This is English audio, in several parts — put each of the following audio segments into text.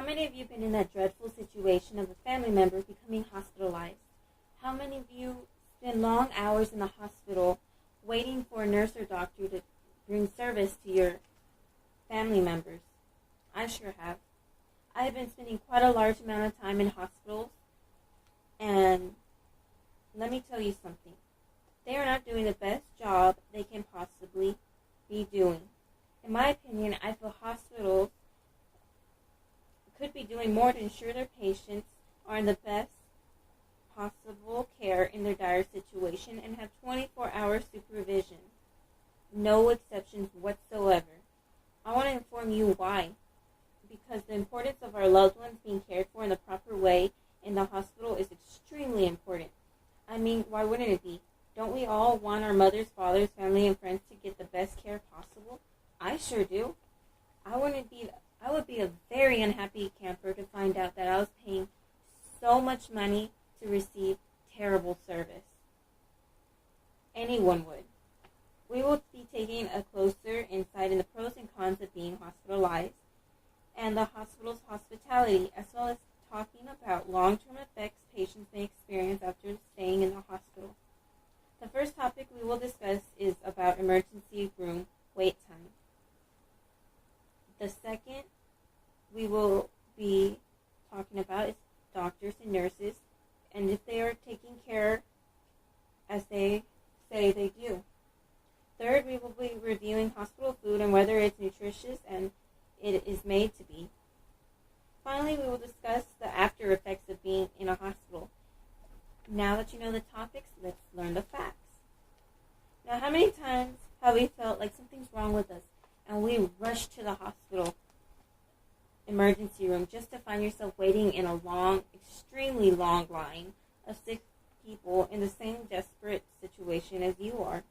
many of you have been in that dreadful situation of a family member becoming hospitalized? How many of you spend long hours in the hospital waiting for a nurse or doctor to bring service to your family members? I sure have. I have been spending quite a large amount of time in hospitals, and let me tell you something. They are not doing the best job they can possibly be doing. In my opinion, I feel hospitals could be doing more to ensure their patients are in the best possible care in their dire situation and have 24-hour supervision. No exceptions whatsoever. I want to inform you why. Because the importance of our loved ones being cared for in the proper way in the hospital is extremely important. I mean, why wouldn't it be? Don't we all want our mothers, fathers, family, and friends to get the best care possible? I sure do. I would be a very unhappy camper to find out that I was paying so much money to receive terrible service. Anyone would. We will be taking a closer insight in the pros and cons of being hospitalized and the hospital's hospitality, as well as talking about long-term effects patients may experience after staying in the hospital. The first topic we will discuss is about emergency room wait time. The second we will be talking about is doctors and nurses, and if they are taking care as they say they do. Third, we will be reviewing hospital food and whether it's nutritious and it is made to be. Finally, we will discuss the after effects of being in a hospital. Now that you know the topics, let's learn the facts. Now, how many times have we felt like something's wrong with us and we rush to the hospital emergency room just to find yourself waiting in a long, extremely long line of sick people in the same desperate situation as you are?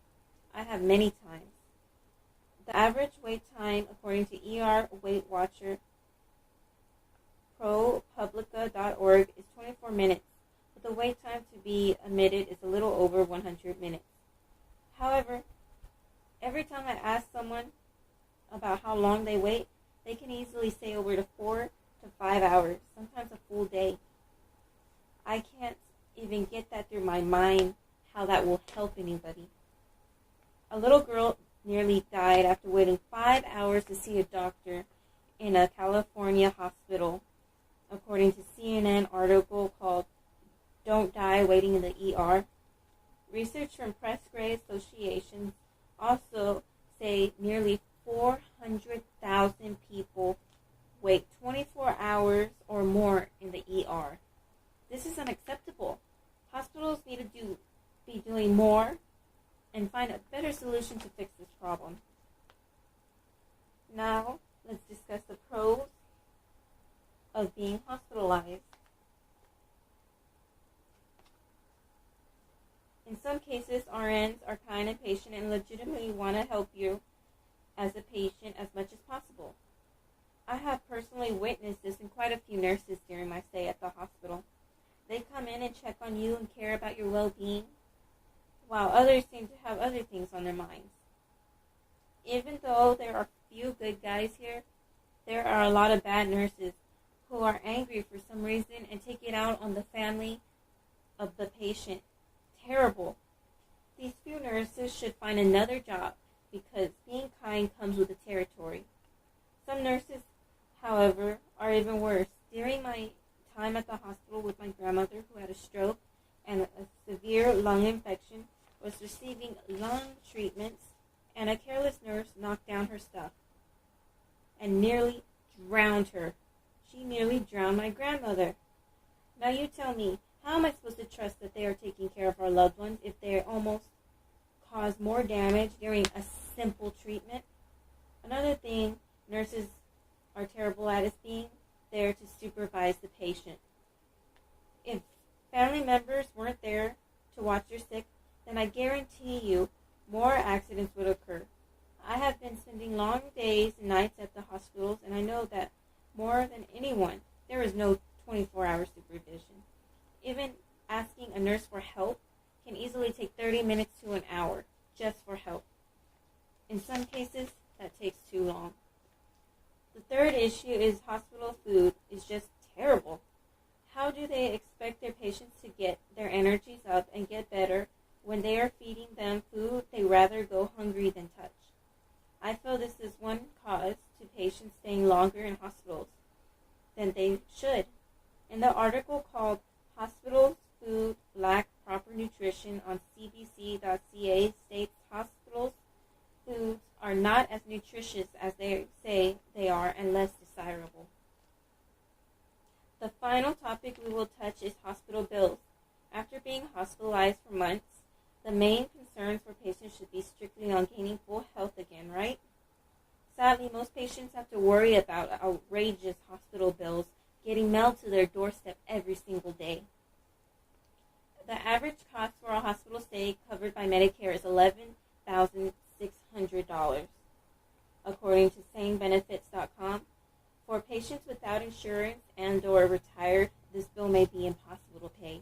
I have many times. The average wait time, according to ER Weight Watcher ProPublica.org, is 24 minutes, but the wait time to be admitted is a little over 100 minutes. However, every time I ask someone about how long they wait, they can easily say over to 4 to 5 hours, sometimes a full day. I can't even get that through my mind, how that will help anybody. A little girl nearly died after waiting 5 hours to see a doctor in a California hospital, according to CNN article called "Don't Die Waiting in the ER." Research from Press Grey Associations also say nearly 400,000 people wait 24 hours or more in the ER. This is unacceptable. Hospitals need to be doing more and find a better solution to fix this problem. Now, let's discuss the pros of being hospitalized. In some cases, RNs are kind and patient and legitimately want to help you as a patient as much as possible. I have personally witnessed this in quite a few nurses during my stay at the hospital. They come in and check on you and care about your well-being, while others seem to have other things on their minds. Even though there are few good guys here, there are a lot of bad nurses who are angry for some reason and take it out on the family of the patient. Terrible. These few nurses should find another job because being kind comes with the territory. Some nurses, however, are even worse. During my time at the hospital with my grandmother, who had a stroke and a severe lung infection, was receiving lung treatments, and a careless nurse knocked down her stuff and nearly drowned her. She nearly drowned my grandmother. Now you tell me, how am I supposed to trust that they are taking care of our loved ones if they almost cause more damage during a simple treatment? Another thing nurses are terrible at is being there to supervise the patient. If family members weren't there to watch your sick, then I guarantee you more accidents would occur. I have been spending long days and nights at the hospitals, and I know that more than anyone, there is no 24-hour supervision. Even asking a nurse for help can easily take 30 minutes to an hour just for help. In some cases, that takes too long. The third issue is hospital food is just terrible. How do they expect their patients to get their energies up and get better when they are feeding them food they rather go hungry than touch? I feel this is one cause to patients staying longer in hospitals than they should. In the article called Hospitals Food Lack Proper Nutrition on cbc.ca states hospitals foods are not as nutritious as they say they are and less desirable. The final topic we will touch is hospital bills. After being hospitalized for months, the main concerns for patients should be strictly on gaining full health again, right? Sadly, most patients have to worry about outrageous hospital bills getting mailed to their doorstep every single day. The average cost for a hospital stay covered by Medicare is $11,600, according to sanebenefits.com. For patients without insurance and/or retired, this bill may be impossible to pay.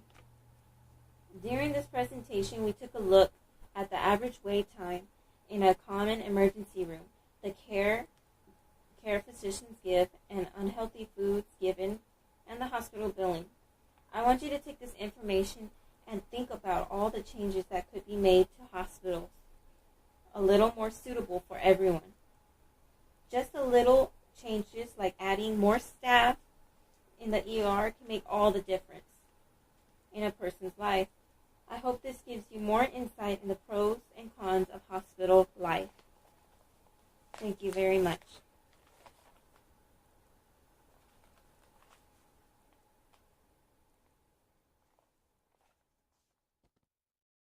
During this presentation, we took a look at the average wait time in a common emergency room, the care physicians give, and unhealthy foods given, and the hospital billing. I want you to take this information and think about all the changes that could be made to hospitals a little more suitable for everyone. Just a little changes like adding more staff in the ER can make all the difference in a person's life. I hope this gives you more insight in the pros and cons of hospital life. Thank you very much.